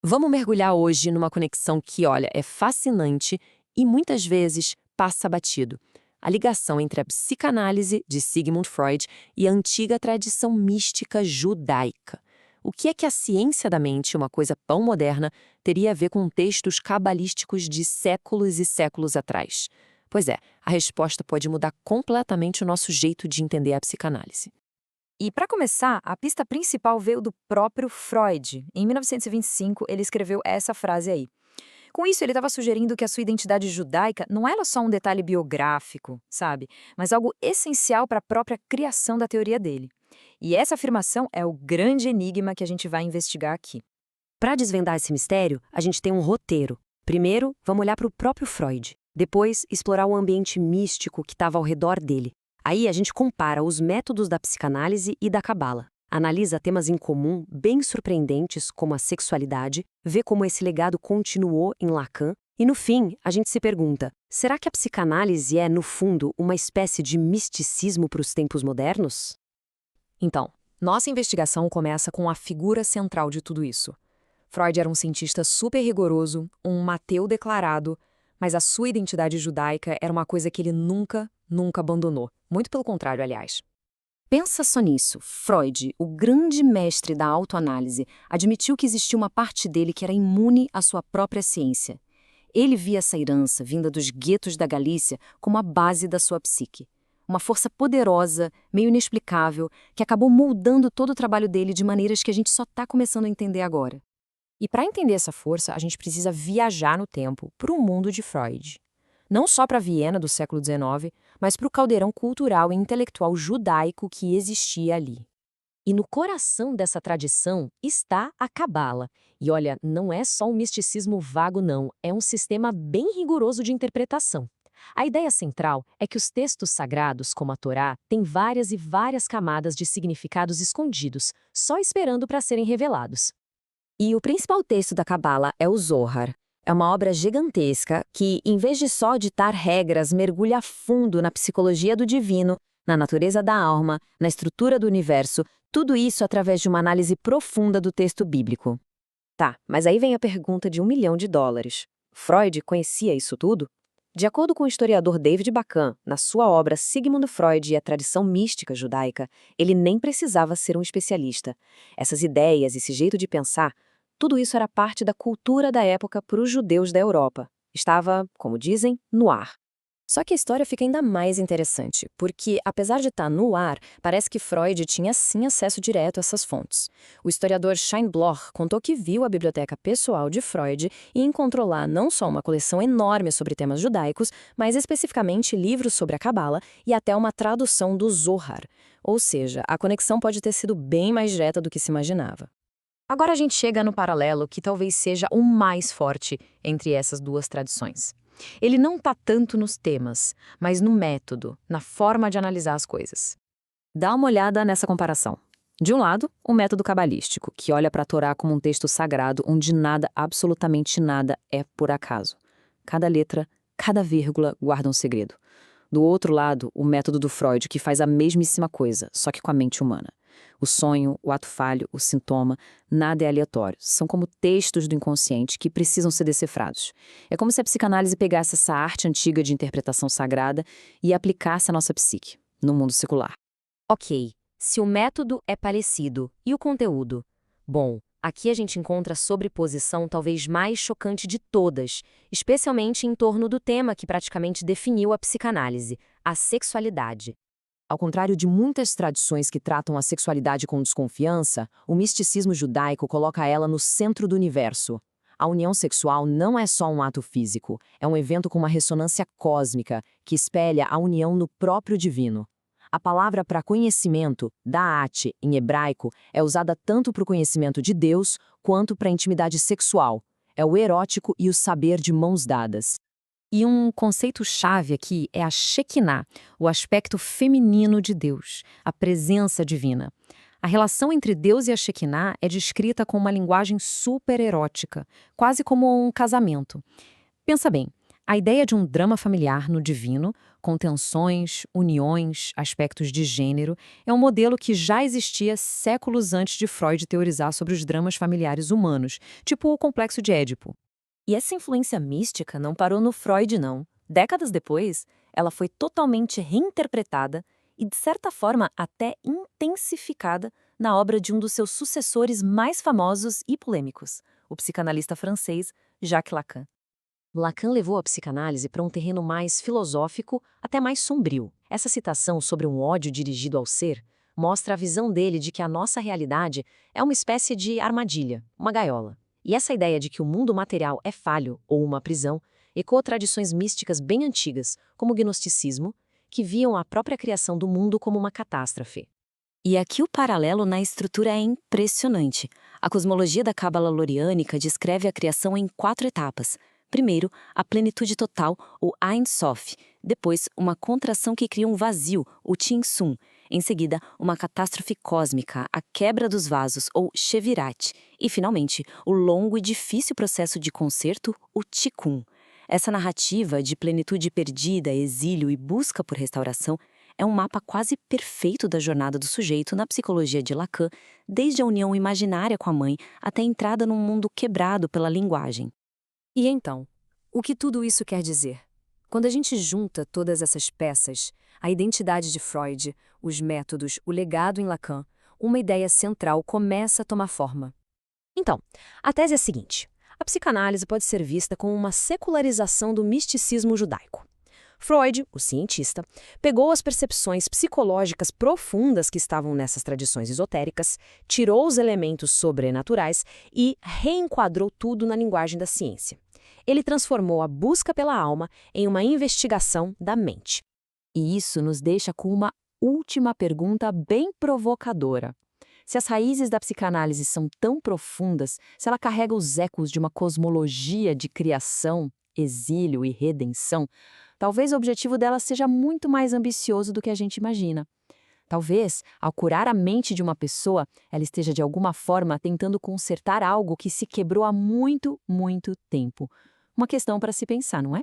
Vamos mergulhar hoje numa conexão que, olha, é fascinante e muitas vezes passa batido. A ligação entre a psicanálise de Sigmund Freud e a antiga tradição mística judaica. O que é que a ciência da mente, uma coisa tão moderna, teria a ver com textos cabalísticos de séculos e séculos atrás? Pois é, a resposta pode mudar completamente o nosso jeito de entender a psicanálise. E, para começar, a pista principal veio do próprio Freud. Em 1925, ele escreveu essa frase aí. Com isso, ele estava sugerindo que a sua identidade judaica não era só um detalhe biográfico, sabe? Mas algo essencial para a própria criação da teoria dele. E essa afirmação é o grande enigma que a gente vai investigar aqui. Para desvendar esse mistério, a gente tem um roteiro. Primeiro, vamos olhar para o próprio Freud. Depois, explorar o ambiente místico que estava ao redor dele. Aí a gente compara os métodos da psicanálise e da cabala. Analisa temas em comum bem surpreendentes, como a sexualidade, vê como esse legado continuou em Lacan, e no fim, a gente se pergunta, será que a psicanálise é, no fundo, uma espécie de misticismo para os tempos modernos? Então, nossa investigação começa com a figura central de tudo isso. Freud era um cientista super rigoroso, um mateu declarado, mas a sua identidade judaica era uma coisa que ele nunca abandonou. Muito pelo contrário, aliás. Pensa só nisso. Freud, o grande mestre da autoanálise, admitiu que existia uma parte dele que era imune à sua própria ciência. Ele via essa herança, vinda dos guetos da Galícia, como a base da sua psique. Uma força poderosa, meio inexplicável, que acabou moldando todo o trabalho dele de maneiras que a gente só está começando a entender agora. E para entender essa força, a gente precisa viajar no tempo, para o mundo de Freud. Não só para Viena do século XIX, mas para o caldeirão cultural e intelectual judaico que existia ali. E no coração dessa tradição está a cabala. E olha, não é só um misticismo vago não, é um sistema bem rigoroso de interpretação. A ideia central é que os textos sagrados, como a Torá, têm várias e várias camadas de significados escondidos, só esperando para serem revelados. E o principal texto da cabala é o Zohar. É uma obra gigantesca que, em vez de só ditar regras, mergulha a fundo na psicologia do divino, na natureza da alma, na estrutura do universo, tudo isso através de uma análise profunda do texto bíblico. Tá, mas aí vem a pergunta de $1 milhão. Freud conhecia isso tudo? De acordo com o historiador David Bacan, na sua obra Sigmund Freud e a Tradição Mística Judaica, ele nem precisava ser um especialista. Essas ideias, esse jeito de pensar, tudo isso era parte da cultura da época para os judeus da Europa. Estava, como dizem, no ar. Só que a história fica ainda mais interessante, porque, apesar de estar no ar, parece que Freud tinha sim acesso direto a essas fontes. O historiador Scheinbloch contou que viu a biblioteca pessoal de Freud e encontrou lá não só uma coleção enorme sobre temas judaicos, mas especificamente livros sobre a Cabala e até uma tradução do Zohar. Ou seja, a conexão pode ter sido bem mais direta do que se imaginava. Agora a gente chega no paralelo que talvez seja o mais forte entre essas duas tradições. Ele não está tanto nos temas, mas no método, na forma de analisar as coisas. Dá uma olhada nessa comparação. De um lado, o método cabalístico, que olha para a Torá como um texto sagrado onde nada, absolutamente nada, é por acaso. Cada letra, cada vírgula guarda um segredo. Do outro lado, o método do Freud, que faz a mesmíssima coisa, só que com a mente humana. O sonho, o ato falho, o sintoma, nada é aleatório. São como textos do inconsciente que precisam ser decifrados. É como se a psicanálise pegasse essa arte antiga de interpretação sagrada e aplicasse à nossa psique, no mundo secular. Ok, se o método é parecido, e o conteúdo? Bom, aqui a gente encontra a sobreposição talvez mais chocante de todas, especialmente em torno do tema que praticamente definiu a psicanálise, a sexualidade. Ao contrário de muitas tradições que tratam a sexualidade com desconfiança, o misticismo judaico coloca ela no centro do universo. A união sexual não é só um ato físico, é um evento com uma ressonância cósmica que espelha a união no próprio divino. A palavra para conhecimento, da'at, em hebraico, é usada tanto para o conhecimento de Deus quanto para a intimidade sexual. É o erótico e o saber de mãos dadas. E um conceito-chave aqui é a Shekinah, o aspecto feminino de Deus, a presença divina. A relação entre Deus e a Shekinah é descrita com uma linguagem super erótica, quase como um casamento. Pensa bem, a ideia de um drama familiar no divino, com tensões, uniões, aspectos de gênero, é um modelo que já existia séculos antes de Freud teorizar sobre os dramas familiares humanos, tipo o complexo de Édipo. E essa influência mística não parou no Freud, não. Décadas depois, ela foi totalmente reinterpretada e, de certa forma, até intensificada na obra de um dos seus sucessores mais famosos e polêmicos, o psicanalista francês Jacques Lacan. Lacan levou a psicanálise para um terreno mais filosófico, até mais sombrio. Essa citação sobre um ódio dirigido ao ser mostra a visão dele de que a nossa realidade é uma espécie de armadilha, uma gaiola. E essa ideia de que o mundo material é falho ou uma prisão ecoa tradições místicas bem antigas, como o gnosticismo, que viam a própria criação do mundo como uma catástrofe. E aqui o paralelo na estrutura é impressionante. A cosmologia da Cábala loriânica descreve a criação em 4 etapas. Primeiro, a plenitude total, o Ein Sof. Depois, uma contração que cria um vazio, o Tin Sun. Em seguida, uma catástrofe cósmica, a quebra dos vasos, ou Shevirat. E, finalmente, o longo e difícil processo de conserto, o Tikkun. Essa narrativa de plenitude perdida, exílio e busca por restauração é um mapa quase perfeito da jornada do sujeito na psicologia de Lacan, desde a união imaginária com a mãe até a entrada num mundo quebrado pela linguagem. E então, o que tudo isso quer dizer? Quando a gente junta todas essas peças, a identidade de Freud, os métodos, o legado em Lacan, uma ideia central começa a tomar forma. Então, a tese é a seguinte: a psicanálise pode ser vista como uma secularização do misticismo judaico. Freud, o cientista, pegou as percepções psicológicas profundas que estavam nessas tradições esotéricas, tirou os elementos sobrenaturais e reenquadrou tudo na linguagem da ciência. Ele transformou a busca pela alma em uma investigação da mente. E isso nos deixa com uma última pergunta bem provocadora. Se as raízes da psicanálise são tão profundas, se ela carrega os ecos de uma cosmologia de criação, exílio e redenção, talvez o objetivo dela seja muito mais ambicioso do que a gente imagina. Talvez, ao curar a mente de uma pessoa, ela esteja de alguma forma tentando consertar algo que se quebrou há muito, muito tempo. Uma questão para se pensar, não é?